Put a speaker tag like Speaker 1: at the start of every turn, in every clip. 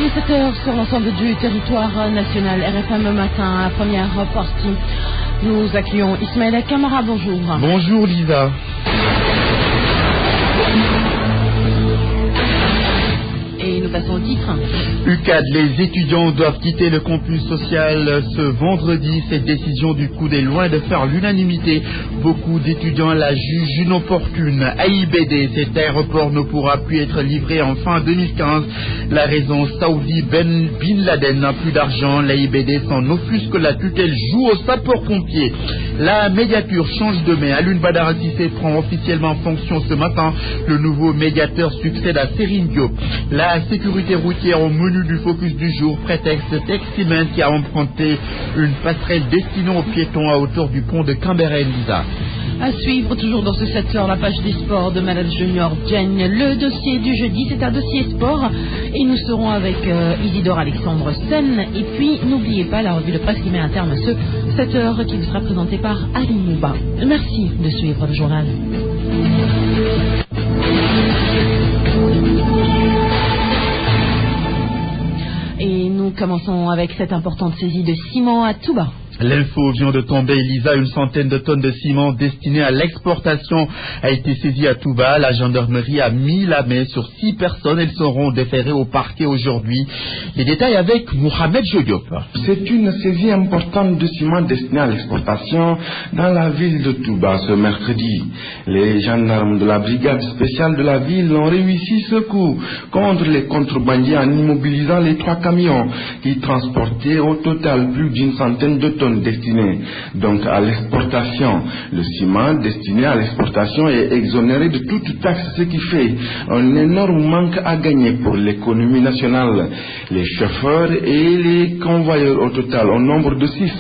Speaker 1: est 7h sur l'ensemble du territoire national. RFM matin, la première partie. Nous accueillons Ismaël Camara, bonjour.
Speaker 2: Bonjour Lisa.
Speaker 1: Et nous passons au titre.
Speaker 2: UCAD, les étudiants doivent quitter le campus social ce vendredi. Cette décision du COUD est loin de faire l'unanimité. Beaucoup d'étudiants la jugent inopportune. AIBD, cet aéroport ne pourra plus être livré en fin 2015. La raison, Saoudi Bin Laden n'a plus d'argent. L'AIBD s'en offusque, la tutelle joue aux sapeurs-pompiers. La médiature change de main. Alioune Badara Cissé prend officiellement fonction ce matin. Le nouveau médiateur succède à Serigne Diop. La sécurité routière au menu du focus du jour, prétexte Textimen qui a emprunté une passerelle destinée aux piétons à hauteur du pont de Cambérène, Lisa.
Speaker 1: À suivre toujours dans ce 7h, la page des sports de Malade Junior Diagne. Le dossier du jeudi, c'est un dossier sport. Et nous serons avec Isidore Alexandre Sen. Et puis, n'oubliez pas la revue de presse qui met un terme à ce 7h qui vous sera présenté par Ali Mouba. Merci de suivre le journal. Et nous commençons avec cette importante saisie de ciment à Touba.
Speaker 2: L'info vient de tomber, Elisa. Une centaine de tonnes de ciment destinées à l'exportation a été saisie à Touba. La gendarmerie a mis la main sur 6 personnes. Elles seront déférées au parquet aujourd'hui. Les détails avec Mohamed Jodiop.
Speaker 3: C'est une saisie importante de ciment destiné à l'exportation dans la ville de Touba ce mercredi. Les gendarmes de la brigade spéciale de la ville ont réussi ce coup contre les contrebandiers en immobilisant les 3 camions qui transportaient au total plus d'une centaine de tonnes destiné donc à l'exportation. Le ciment destiné à l'exportation est exonéré de toute taxe, ce qui fait un énorme manque à gagner pour l'économie nationale. Les chauffeurs et les convoyeurs au total, au nombre de 6,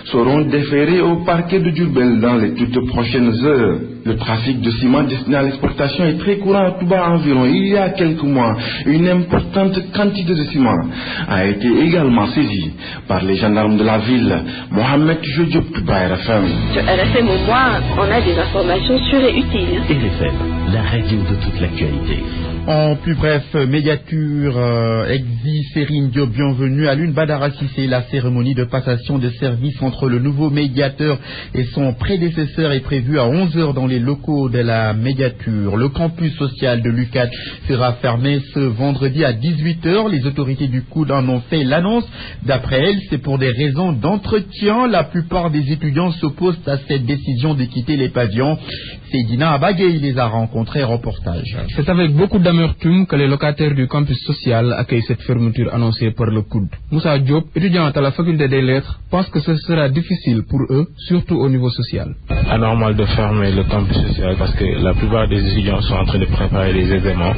Speaker 3: seront déférés au parquet de Diourbel dans les toutes prochaines heures. Le trafic de ciment destiné à l'exportation est très courant à Touba environ. Il y a quelques mois, une importante quantité de ciment a été également saisie par les gendarmes de la ville. Mohamed Jodiop, Touba, RFM.
Speaker 4: Sur RFM au moins, on a des informations sûres et utiles.
Speaker 5: RFM, la radio de toute l'actualité.
Speaker 2: En plus bref, médiature Serigne Diop, bienvenue à Alioune Badara Cissé. La cérémonie de passation de service entre le nouveau médiateur et son prédécesseur est prévue à 11h dans les locaux de la médiature. Le campus social de l'UCAD sera fermé ce vendredi à 18h. Les autorités du COUD en ont fait l'annonce. D'après elles, c'est pour des raisons d'entretien. La plupart des étudiants s'opposent à cette décision de quitter les pavillons. Seydina Abagé les a rencontrés. Reportage.
Speaker 6: C'est avec beaucoup d'amertume que les locataires du campus social accueillent cette fermeture annoncée par le COUD. Moussa Diop, étudiant à la faculté des lettres, pense que ce sera difficile pour eux, surtout au niveau social.
Speaker 7: Anormal de fermer le campus social parce que la plupart des étudiants sont en train de préparer les examens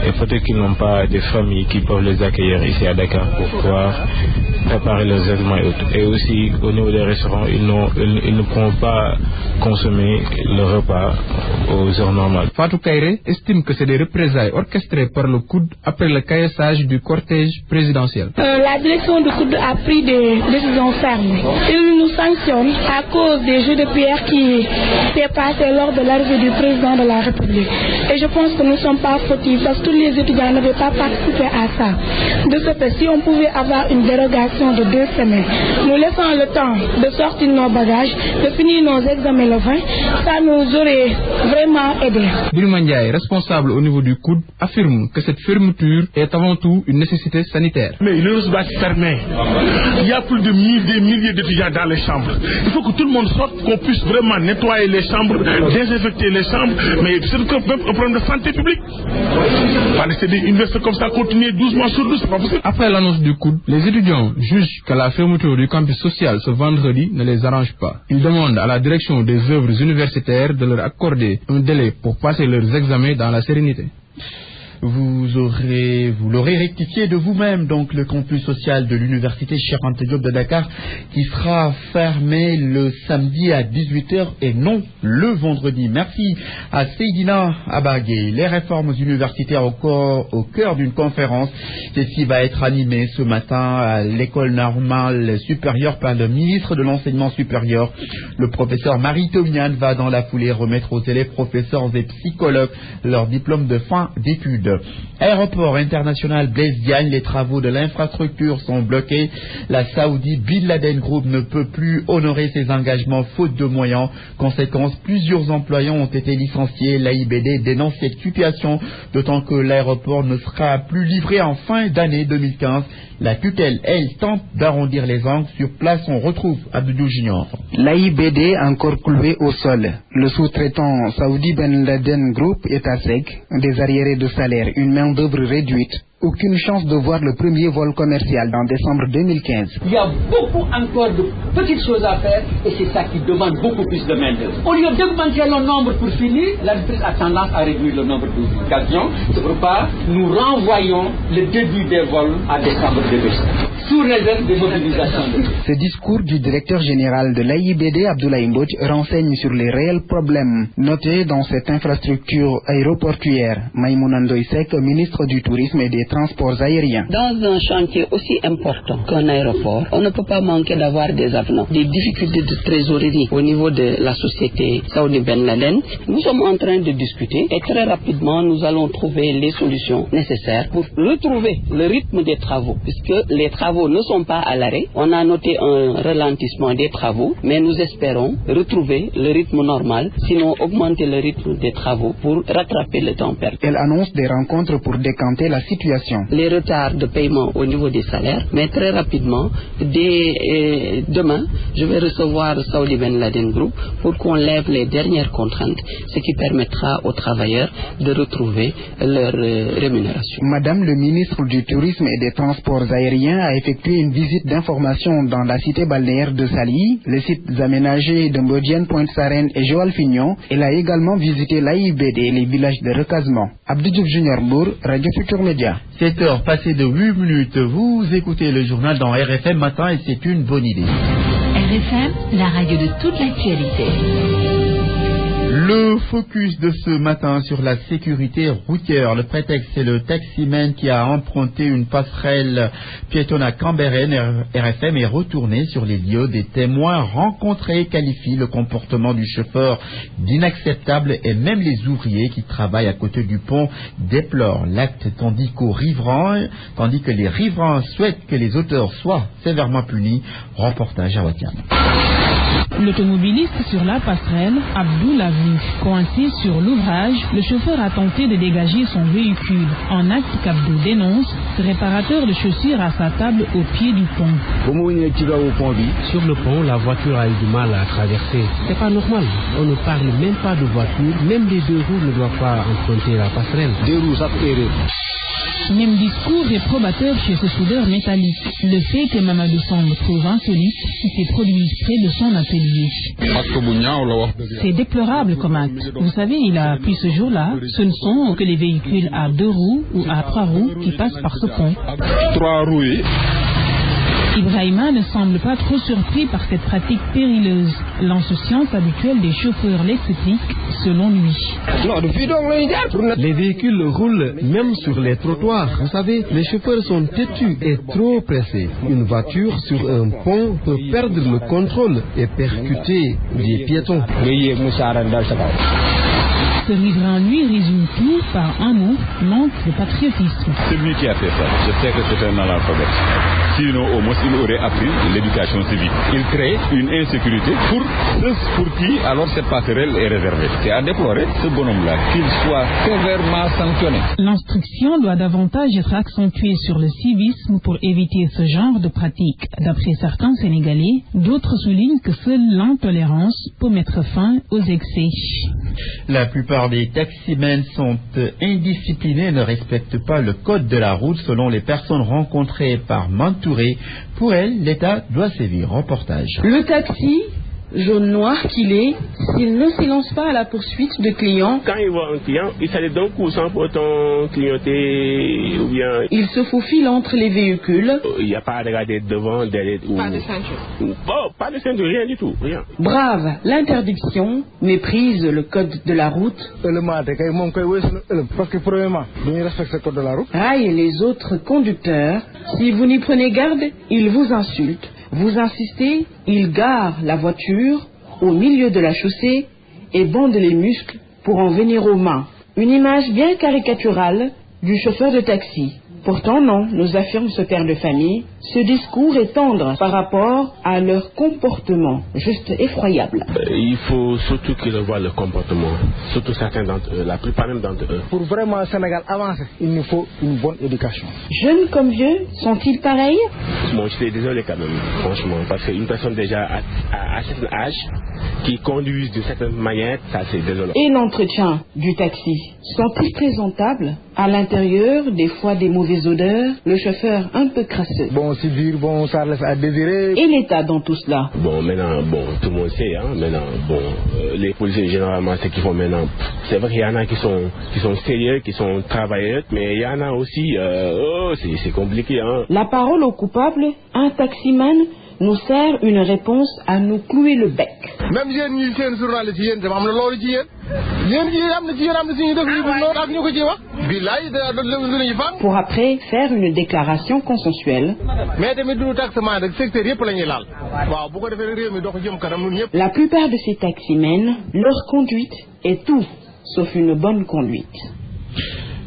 Speaker 7: et peut-être qu'ils n'ont pas des familles qui peuvent les accueillir ici à Dakar pour pouvoir préparer leurs examens et autres. Et aussi au niveau des restaurants, ils ne pourront pas consommer le repas aux heures normales.
Speaker 6: Fatou Kairé estime que c'est des représailles orchestrées par le COUD après le caillessage du cortège présidentiel.
Speaker 8: La direction du COUD a pris des décisions fermes. Il nous sanctionne à cause des jeux de pierre qui s'est passé lors de l'arrivée du président de la République. Et je pense que nous ne sommes pas fautifs parce que tous les étudiants n'avaient pas participé à ça. De ce fait, si on pouvait avoir une dérogation de 2 semaines, nous laissons le temps de sortir nos bagages, de finir nos examens le 20, ça nous aurait vraiment aidé.
Speaker 6: Birima Ndiaye, responsable au niveau du COUD, affirme que cette fermeture est avant tout une nécessité sanitaire.
Speaker 9: Mais le va se fermer. Il y a plus de des milliers d'étudiants dans les chambres. Il faut que tout le monde sorte, qu'on puisse vraiment nettoyer les chambres, désinfecter les chambres. Mais c'est même un problème de santé publique. Pas laisser des universités comme ça continuer 12 mois sur 12, c'est pas possible.
Speaker 6: Après l'annonce du COUD, les étudiants jugent que la fermeture du campus social ce vendredi ne les arrange pas. Ils demandent à la direction des œuvres universitaires de leur accorder un délai pour passer leurs examens dans la sérénité.
Speaker 2: Vous l'aurez rectifié de vous-même, donc le campus social de l'université Cheikh Anta Diop de Dakar qui sera fermé le samedi à 18h et non le vendredi. Merci à Seydina Abagé. Les réformes universitaires au cœur d'une conférence. Celle-ci va être animée ce matin à l'école normale supérieure par le ministre de l'enseignement supérieur. Le professeur Marie Tomian va dans la foulée remettre aux élèves, professeurs et psychologues leur diplôme de fin d'études. Aéroport international Blaise Diagne, les travaux de l'infrastructure sont bloqués. La Saoudi Bin Laden Group ne peut plus honorer ses engagements faute de moyens. Conséquence, plusieurs employés ont été licenciés. L'AIBD dénonce cette situation, d'autant que l'aéroport ne sera plus livré en fin d'année 2015. La tutelle, elle, tente d'arrondir les angles. Sur place, on retrouve Abdou Junior.
Speaker 10: L'AIBD encore cloué au sol. Le sous-traitant Saoudi Bin Laden Group est à sec, des arriérés de salaire, une main-d'œuvre réduite. Aucune chance de voir le premier vol commercial en décembre 2015.
Speaker 11: Il y a beaucoup encore de petites choses à faire et c'est ça qui demande beaucoup plus de main-d'œuvre. Au lieu d'augmenter le nombre pour finir, l'entreprise a tendance à réduire le nombre d'avions. C'est pourquoi nous renvoyons le début des vols à décembre 2015, sous réserve de mobilisation.
Speaker 10: Ce discours du directeur général de l'AIBD, Abdoulaye Mbodj, renseigne sur les réels problèmes notés dans cette infrastructure aéroportuaire. Maïmouna Ndoye Seck, ministre du Tourisme et des Transports aériens.
Speaker 12: Dans un chantier aussi important qu'un aéroport, on ne peut pas manquer d'avoir des avenants, des difficultés de trésorerie au niveau de la société Saoudi Ben Laden. Nous sommes en train de discuter et très rapidement nous allons trouver les solutions nécessaires pour retrouver le rythme des travaux, puisque les travaux ne sont pas à l'arrêt. On a noté un ralentissement des travaux, mais nous espérons retrouver le rythme normal, sinon augmenter le rythme des travaux pour rattraper le temps perdu.
Speaker 10: Elle annonce des rencontres pour décanter la situation.
Speaker 12: Les retards de paiement au niveau des salaires, mais très rapidement, dès demain, je vais recevoir Saoudi Ben Laden Group pour qu'on lève les dernières contraintes, ce qui permettra aux travailleurs de retrouver leur rémunération.
Speaker 10: Madame le ministre du Tourisme et des Transports aériens a effectué une visite d'information dans la cité balnéaire de Saly, les sites aménagés de Mbodiène, Pointe-Sarène et Joal-Fignon. Elle a également visité l'AIBD et les villages de recasement. Abdou Diouf Junior Bour, Radio Futur Média.
Speaker 2: 7 heures passées de 8 minutes, vous écoutez le journal dans RFM Matin et c'est une bonne idée.
Speaker 13: RFM, la radio de toute l'actualité.
Speaker 2: Le focus de ce matin sur la sécurité routière. Le prétexte, c'est le taximan qui a emprunté une passerelle piétonne à Cambérène. RFM est retourné sur les lieux. Des témoins rencontrés qualifient le comportement du chauffeur d'inacceptable et même les ouvriers qui travaillent à côté du pont déplorent l'acte, tandis que les riverains souhaitent que les auteurs soient sévèrement punis. Reportage à Watiam.
Speaker 14: L'automobiliste sur la passerelle, Abdou l'a vu. Coincé sur l'ouvrage, le chauffeur a tenté de dégager son véhicule. En acte qu'Abdou dénonce, ce réparateur de chaussures a sa table au pied du pont.
Speaker 15: Sur le pont, la voiture a eu du mal à traverser. C'est pas normal. On ne parle même pas de voiture. Même les deux roues ne doivent pas emprunter la passerelle. Deux roues, ça peut errer.
Speaker 14: Même discours réprobateur chez ce soudeur métallique. Le fait que Mamadou Samb trouve insolite s'est produit près de son atelier. C'est déplorable comme acte. Vous savez, il a appris ce jour-là, ce ne sont que les véhicules à 2 roues ou à 3 roues qui passent par ce pont.
Speaker 16: 3 roues.
Speaker 14: Ibrahima ne semble pas trop surpris par cette pratique périleuse, l'insouciance habituelle des chauffeurs l'explique, selon lui.
Speaker 15: Les véhicules roulent même sur les trottoirs. Vous savez, les chauffeurs sont têtus et trop pressés. Une voiture sur un pont peut perdre le contrôle et percuter des piétons.
Speaker 14: Ce riverain lui résume tout par un mot, manque de patriotisme.
Speaker 16: C'est lui qui a fait ça. Je sais que c'est un analphabète. Sinon, au moins, il aurait appris l'éducation civique. Il crée une insécurité pour ceux pour qui, alors, cette passerelle est réservée. C'est à déplorer, ce bonhomme-là, qu'il soit sévèrement sanctionné.
Speaker 14: L'instruction doit davantage être accentuée sur le civisme pour éviter ce genre de pratique. D'après certains Sénégalais, d'autres soulignent que seule l'intolérance peut mettre fin aux excès.
Speaker 2: La plupart des taximens sont indisciplinés et ne respectent pas le code de la route selon les personnes rencontrées par Mantouré. Pour elles, l'État doit sévir. Reportage.
Speaker 17: Le taxi, jaune-noir qu'il est, s'il ne s'élance pas à la poursuite de clients,
Speaker 18: quand il voit un client, il s'allait d'un coup sans pourtant clignoter ou bien...
Speaker 17: il se faufile entre les véhicules.
Speaker 18: Il n'y a pas à regarder devant, derrière ou...
Speaker 17: Pas de ceinture.
Speaker 18: Bon, pas de ceinture, rien du tout, rien.
Speaker 17: Brave l'interdiction, méprise le code de la route.
Speaker 19: Parce que premièrement, il respecte le code de la route.
Speaker 17: Raille les autres conducteurs. Si vous n'y prenez garde, ils vous insultent. Vous insistez, il gare la voiture au milieu de la chaussée et bande les muscles pour en venir aux mains. Une image bien caricaturale du chauffeur de taxi. Pourtant non, nous affirme ce père de famille, ce discours est tendre par rapport à leur comportement, juste effroyable.
Speaker 18: Il faut surtout qu'ils revoient le comportement, surtout certains d'entre eux, la plupart même d'entre eux.
Speaker 19: Pour vraiment le Sénégal avancer, il nous faut une bonne éducation.
Speaker 17: Jeunes comme vieux, sont-ils pareils?
Speaker 18: Bon, je suis désolé quand même, franchement, parce qu'une personne déjà à un certain âge, qui conduit d'une certaine manière, ça c'est désolant.
Speaker 17: Et l'entretien du taxi, sont-ils présentables? À l'intérieur, des fois des mauvaises odeurs, le chauffeur un peu crasseux.
Speaker 19: Bon, c'est dur, bon, ça laisse à désirer.
Speaker 17: Et l'État dans tout cela?
Speaker 18: Bon, maintenant, bon, tout le monde sait, hein, maintenant, bon, les policiers généralement, ce qu'ils font maintenant, c'est vrai qu'il y en a qui sont sérieux, qui sont travailleurs, mais il y en a aussi, c'est compliqué, hein.
Speaker 17: La parole au coupable, un taximan nous sert une réponse à nous clouer le bec.
Speaker 19: Même yéen ñi seen journaliste yéen dama am na loolu ci yéen am na ci yéen am na suñu def yu dul noonu ak ñu ko ci wax billaay luñu fan.
Speaker 17: Pour après faire une déclaration consensuelle.
Speaker 19: Mais tamit duñu taximan rek secteur yëpp la ñuy laal waaw bu ko defee réew mi dox jëm kanam ñun ñëpp.
Speaker 17: La plupart de ces taximens, leur conduite est tout sauf une bonne conduite.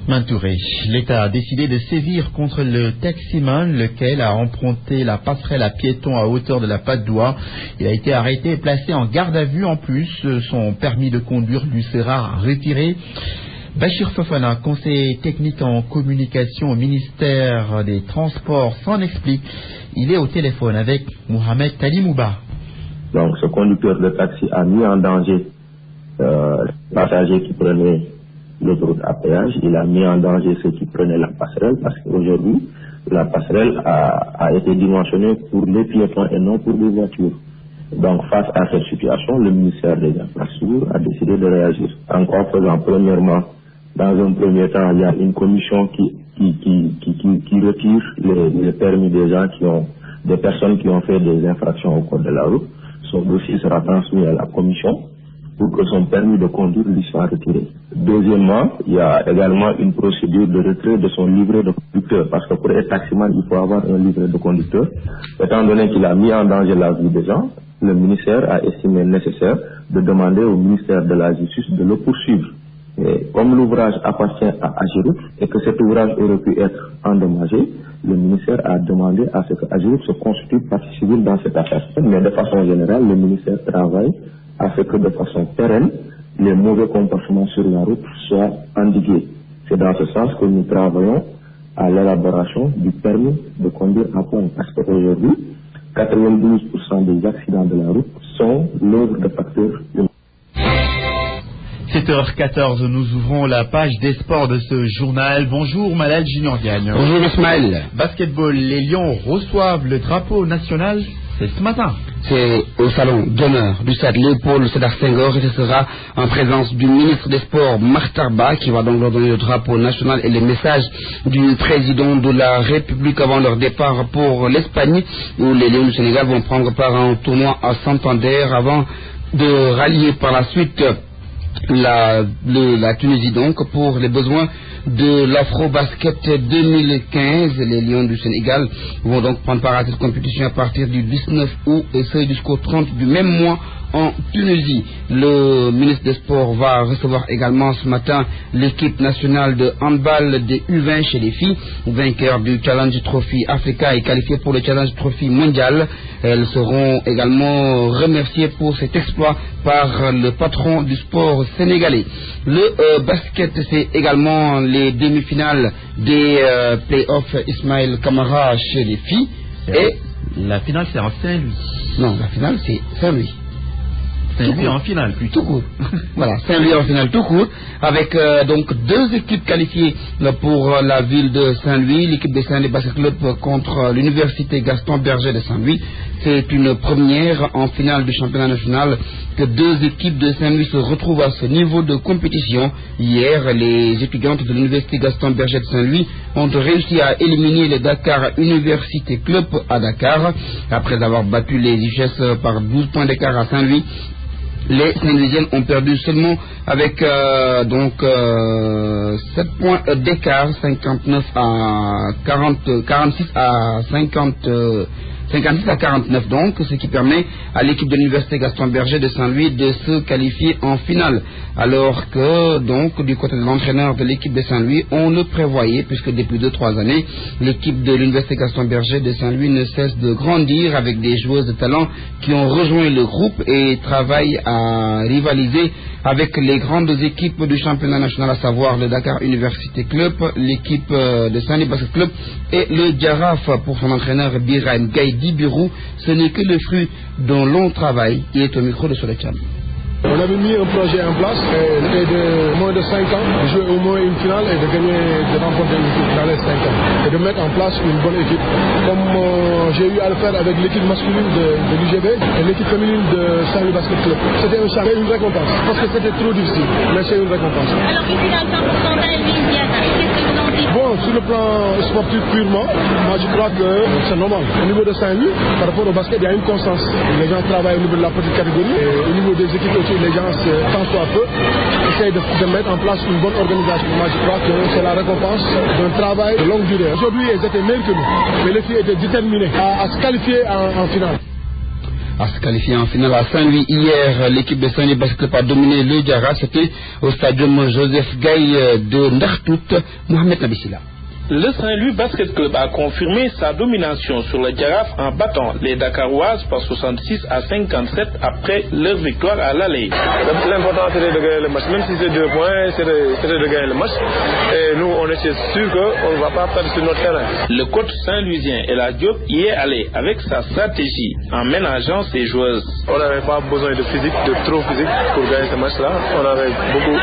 Speaker 2: Mantouré, l'État a décidé de sévir contre le taximan, lequel a emprunté la passerelle à piétons à hauteur de la Patte d'Oie. Il a été arrêté et placé en garde à vue. En plus, son permis de conduire lui sera retiré. Bachir Fofana, conseiller technique en communication au ministère des Transports, s'en explique. Il est au téléphone avec Mohamed Talimouba.
Speaker 20: Donc, ce conducteur de taxi a mis en danger les passagers qui prenaient l'autoroute à péage. Il a mis en danger ceux qui prenaient la passerelle parce qu'aujourd'hui, la passerelle a été dimensionnée pour les piétons et non pour les voitures. Donc, face à cette situation, le ministère des Infrastructures a décidé de réagir. En faisant premièrement, dans un premier temps, il y a une commission qui retire les permis des personnes qui ont fait des infractions au code de la route. Son dossier sera transmis à la commission pour que son permis de conduire lui soit retiré. Deuxièmement, il y a également une procédure de retrait de son livret de conducteur, parce que pour être taximan, il faut avoir un livret de conducteur. Étant donné qu'il a mis en danger la vie des gens, le ministère a estimé nécessaire de demander au ministère de la Justice de le poursuivre. Et comme l'ouvrage appartient à Ageroute et que cet ouvrage aurait pu être endommagé, le ministère a demandé à ce que Ageroute se constitue partie civile dans cette affaire. Mais de façon générale, le ministère travaille à ce que de façon pérenne, les mauvais comportements sur la route soient endigués. C'est dans ce sens que nous travaillons à l'élaboration du permis de conduire à point. Parce qu'aujourd'hui, 92% des accidents de la route sont l'œuvre de facteurs humains.
Speaker 2: 7h14, nous ouvrons la page des sports de ce journal. Bonjour Malal Junior Gagne.
Speaker 21: Bonjour Ismaël.
Speaker 2: Basketball, les Lions reçoivent le drapeau national, c'est ce matin.
Speaker 21: C'est au salon d'honneur du stade Léopold Sédar Senghor et ce sera en présence du ministre des Sports Makhtar qui va donc leur donner le drapeau national et les messages du président de la République avant leur départ pour l'Espagne où les Lions du Sénégal vont prendre part à un tournoi à Santander avant de rallier par la suite la Tunisie donc pour les besoins de l'Afro-Basket 2015. Les Lions du Sénégal vont donc prendre part à cette compétition à partir du 19 août et ce jusqu'au 30 du même mois en Tunisie. Le ministre des Sports va recevoir également ce matin l'équipe nationale de handball des U20 chez les filles, vainqueurs du Challenge Trophy Africa et qualifiées pour le Challenge Trophy mondial. Elles seront également remerciées pour cet exploit par le patron du sport sénégalais. Le basket, c'est également les demi-finales des playoffs Ismaël Kamara chez les filles. Et
Speaker 2: la finale, c'est en Saint-Louis.
Speaker 21: Non, la finale, c'est Saint-Louis.
Speaker 2: Saint-Louis en finale, plutôt.
Speaker 21: Tout court. Voilà, Saint-Louis en finale tout court, avec donc deux équipes qualifiées pour la ville de Saint-Louis. L'équipe de Saint-Louis Basket Club contre l'université Gaston Berger de Saint-Louis. C'est une première en finale du championnat national que deux équipes de Saint-Louis se retrouvent à ce niveau de compétition. Hier, les étudiantes de l'université Gaston Berger de Saint-Louis ont réussi à éliminer le Dakar Université Club à Dakar. Après avoir battu les UGS par 12 points d'écart à Saint-Louis, les Saint-Louisiennes ont perdu seulement avec 7 points d'écart, 59 à 40, 46 à 50. 56 à 49 donc, ce qui permet à l'équipe de l'Université Gaston Berger de Saint-Louis de se qualifier en finale. Alors que donc du côté de l'entraîneur de l'équipe de Saint-Louis, on le prévoyait puisque depuis 2-3 années, l'équipe de l'Université Gaston Berger de Saint-Louis ne cesse de grandir avec des joueuses de talent qui ont rejoint le groupe et travaillent à rivaliser avec les grandes équipes du championnat national, à savoir le Dakar Université Club, l'équipe de Saint-Louis Basket Club et le Giraffe. Pour son entraîneur Biran Gaïdi Birou, ce n'est que le fruit d'un long travail. Il est au micro de Solechan.
Speaker 19: On avait mis un projet en place et de moins de 5 ans, de jouer au moins une finale et de gagner, de remporter une équipe dans les 5 ans. Et de mettre en place une bonne équipe. Comme j'ai eu à le faire avec l'équipe masculine de l'UGB et l'équipe féminine de Saint-Louis Basket Club. C'était un charme et une récompense. Parce que c'était trop difficile, mais c'est une récompense.
Speaker 1: Alors ici dans le centre Saint-Louis, qu'est-ce que vous en dites?
Speaker 19: Bon, sur le plan sportif purement, moi je crois que c'est normal. Au niveau de Saint-Louis, par rapport au basket, il y a une constance. Les gens travaillent au niveau de la petite catégorie et au niveau des équipes aussi. Les gens, tant soit peu, essayent de mettre en place une bonne organisation. Moi, je crois que c'est la récompense d'un travail de longue durée. Aujourd'hui, elles étaient meilleures que nous, mais les filles étaient déterminées à se qualifier en finale.
Speaker 21: À se qualifier en finale à Saint-Louis. Hier, l'équipe de Saint-Louis Basket Club a dominé le Diarra. C'était au stadium Joseph Gaye de Ndartout. Mohamed Nabissila.
Speaker 22: Le Saint-Louis Basket Club a confirmé sa domination sur le Giraffe en battant les Dakaroises par 66 à 57 après leur victoire à l'aller.
Speaker 23: L'important c'était de gagner le match, même si c'est 2 points, c'était de gagner le match. Et nous, on était sûr qu'on ne va pas perdre sur notre terrain.
Speaker 22: Le coach saint-louisien El Diop y est allé avec sa stratégie en ménageant ses joueuses.
Speaker 23: On n'avait pas besoin de physique, de trop physique pour gagner ce match-là. On avait beaucoup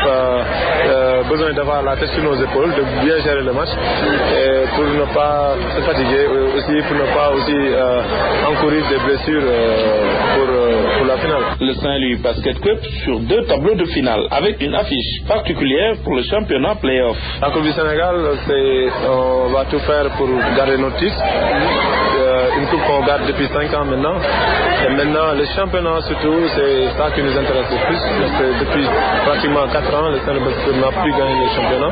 Speaker 23: besoin d'avoir la tête sur nos épaules, de bien gérer le match. Et pour ne pas se fatiguer aussi, pour ne pas aussi encourir des blessures pour la finale.
Speaker 22: Le Saint-Louis Basket Club sur 2 tableaux de finale avec une affiche particulière pour le championnat play-off.
Speaker 23: La Coupe du Sénégal, on va tout faire pour garder notre titre. Une coupe qu'on garde depuis 5 ans maintenant. Et maintenant, le championnat surtout, c'est ça qui nous intéresse le plus. Parce que depuis pratiquement 4 ans, le Saint-Louis Basket Club n'a plus gagné le championnat.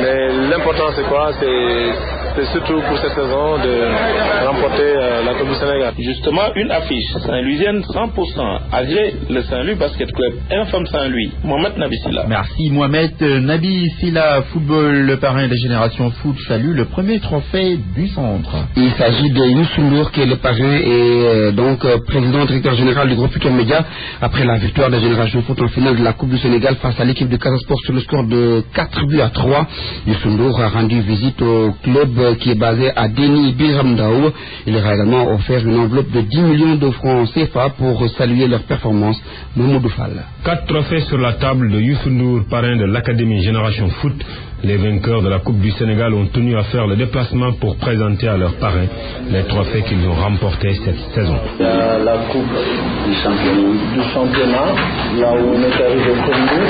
Speaker 23: Mais l'important c'est quoi? C'est surtout pour cette saison de remporter la Coupe du Sénégal.
Speaker 22: Justement, une affiche saint-louisienne 100%. Agré le Saint-Louis Basket Club, Infam Saint-Louis. Mohamed Nabissila.
Speaker 2: Merci Mohamed Nabissila. Football, le parrain des générations foot salue le premier trophée du centre.
Speaker 21: Il s'agit de Youssou Ndour qui est le parrain et donc président directeur général du groupe Futur Média après la victoire des générations foot en finale de la Coupe du Sénégal face à l'équipe de Casa Sport sur le score de 4-3. Youssou Ndour a rendu visite au club qui est basé à Déni Biramdaou. Il leur a également offert une enveloppe de 10 millions de francs CFA pour saluer leur performance. Mamoudou Fall.
Speaker 24: 4 trophées sur la table de Youssou Ndour, parrain de l'Académie Génération Foot. Les vainqueurs de la Coupe du Sénégal ont tenu à faire le déplacement pour présenter à leurs parrains les trophées qu'ils ont remportés cette saison.
Speaker 25: Il y a la Coupe du championnat, là où on est arrivé premier.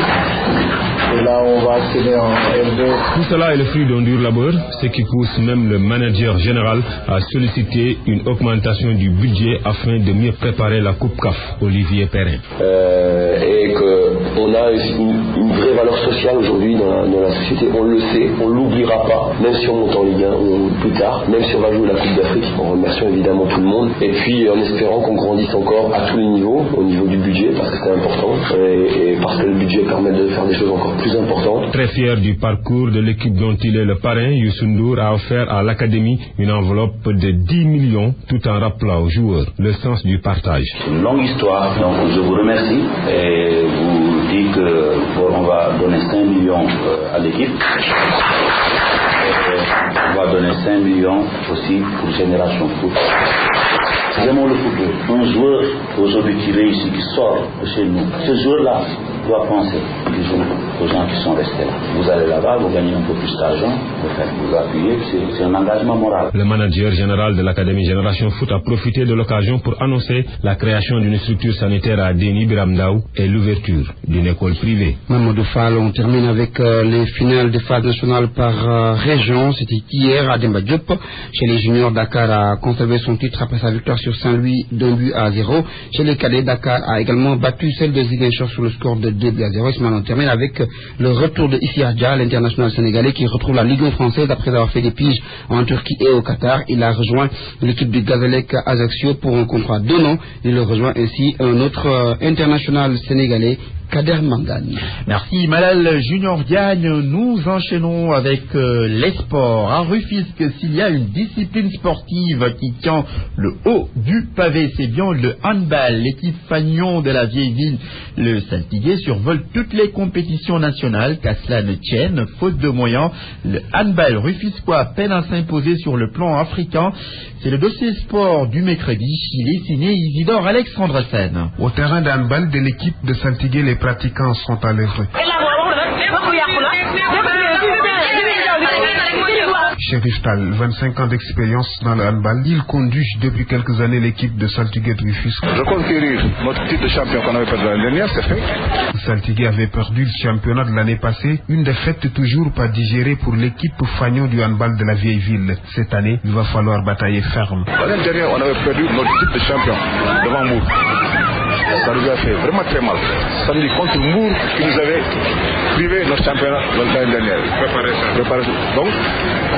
Speaker 25: Et là, on va accéder en L2.
Speaker 24: Tout cela est le fruit d'un dur labeur, ce qui pousse même le manager général à solliciter une augmentation du budget afin de mieux préparer la Coupe CAF, Olivier Perrin.
Speaker 26: Et qu'on a une vraie valeur sociale aujourd'hui dans la société, on le sait, on ne l'oubliera pas, même si on monte en Ligue 1 ou plus tard, même si on va jouer la Coupe d'Afrique, en remerciant évidemment tout le monde, et puis en espérant qu'on grandisse encore à tous les niveaux, au niveau du budget, parce que c'est important, et parce que le budget permet de faire des choses encore plus importantes.
Speaker 24: Très fier du parcours de l'équipe dont il est le parrain, Youssou Ndour a offert à l'Académie une enveloppe de 10 millions tout en rappelant aux joueurs le sens du partage.
Speaker 26: C'est une longue histoire, donc je vous remercie et vous dis qu'on va donner 5 millions à l'équipe. On va donner 5 millions aussi pour Génération Foot. J'aime le football. Un joueur aujourd'hui qui réussit, qui sort de chez nous, ce joueur-là doit penser toujours aux gens qui sont restés là. Vous allez là-bas, vous gagnez un peu plus d'argent, vous appuyez, c'est un engagement moral.
Speaker 24: Le manager général de l'Académie Génération Foot a profité de l'occasion pour annoncer la création d'une structure sanitaire à Déni Biramdaou et l'ouverture d'une école privée.
Speaker 21: Mamadou Fall, on termine avec les finales des phases nationales par région. C'était hier à Demba Diop. Chez les juniors, Dakar a conservé son titre après sa victoire sur Saint-Louis d'1-0. Chez les cadets, Dakar a également battu celle de Ziguinchor sur le score de 2-0. termine avec le retour de Issi Adja, l'international sénégalais qui retrouve la Ligue 1 française après avoir fait des piges en Turquie et au Qatar. Il a rejoint l'équipe du Gazélec Ajaccio pour un contrat d'1 an. Il rejoint ainsi un autre international sénégalais, Kader Mangane.
Speaker 2: Merci Malal Junior Diagne. Nous enchaînons avec les sports. À Rufisque, s'il y a une discipline sportive qui tient le haut du pavé, c'est bien le handball. L'équipe fagnon de la vieille ville, le Saltigué, survole toutes les compétitions nationales, qu'à cela ne tienne, faute de moyens. Le handball rufisquois peine à s'imposer sur le plan africain. C'est le dossier sport du mercredi. Il est signé Isidore Alexandre-Sen.
Speaker 3: Au terrain de handball de l'équipe de Saltigué, les pratiquants sont à l'œuvre. Chérif Tal, 25 ans d'expérience dans le handball, il conduit depuis quelques années l'équipe de Saltigué de Rufisque.
Speaker 4: Je conquérir notre titre de champion qu'on avait perdu l'année dernière, c'est fait.
Speaker 3: Saltigué avait perdu le championnat de l'année passée, une défaite toujours pas digérée pour l'équipe fagnon du handball de la vieille ville. Cette année, il va falloir batailler ferme.
Speaker 4: L'année dernière, on avait perdu notre titre de champion devant Mour. Ça nous a fait vraiment très mal. Samedi contre Mour qui nous avait privé notre championnat l'année dernière. Préparer ça. Donc,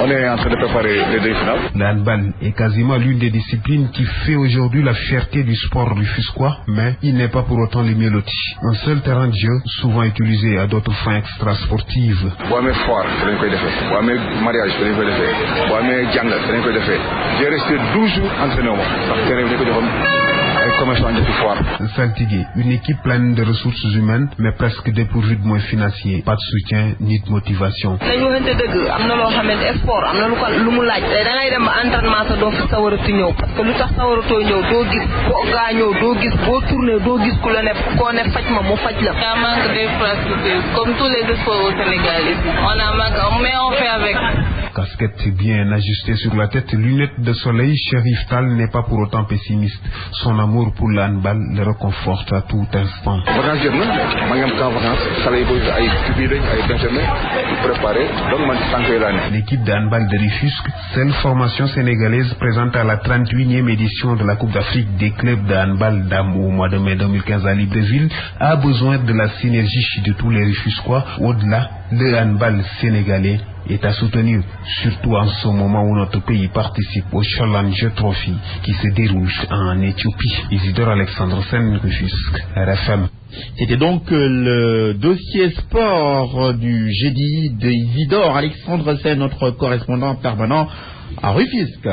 Speaker 4: on est en train de préparer les demi-finales.
Speaker 3: Le handball est quasiment l'une des disciplines qui fait aujourd'hui la fierté du sport rufisquois, mais il n'est pas pour autant le mieux loti. Un seul terrain de jeu, souvent utilisé à d'autres fins extrasportives.
Speaker 4: J'ai resté 12 jours entraîné.
Speaker 3: Saltigué, une équipe pleine de ressources humaines, mais presque dépourvue de moyens financiers. Pas de soutien ni de motivation.
Speaker 1: Comme tous les autres au Sénégal. On a manqué, mais on fait avec.
Speaker 3: Casquette bien ajustée sur la tête, lunettes de soleil, Chérif Tal n'est pas pour autant pessimiste. Son amour pour le handball le réconforte à tout instant. L'équipe de handball de Rufisque, seule formation sénégalaise présente à la 38e édition de la Coupe d'Afrique des clubs de handball dames au mois de mai 2015 à Libreville, a besoin de la synergie de tous les Rufisquois. Au-delà, le handball sénégalais est à soutenir, surtout en ce moment où notre pays participe au Challenge Trophy qui se déroule en Éthiopie. Isidore Alexandre-Sen, Rufisque, RFM.
Speaker 2: C'était donc le dossier sport du jeudi d'Isidore Alexandre-Sen, notre correspondant permanent à Rufisque.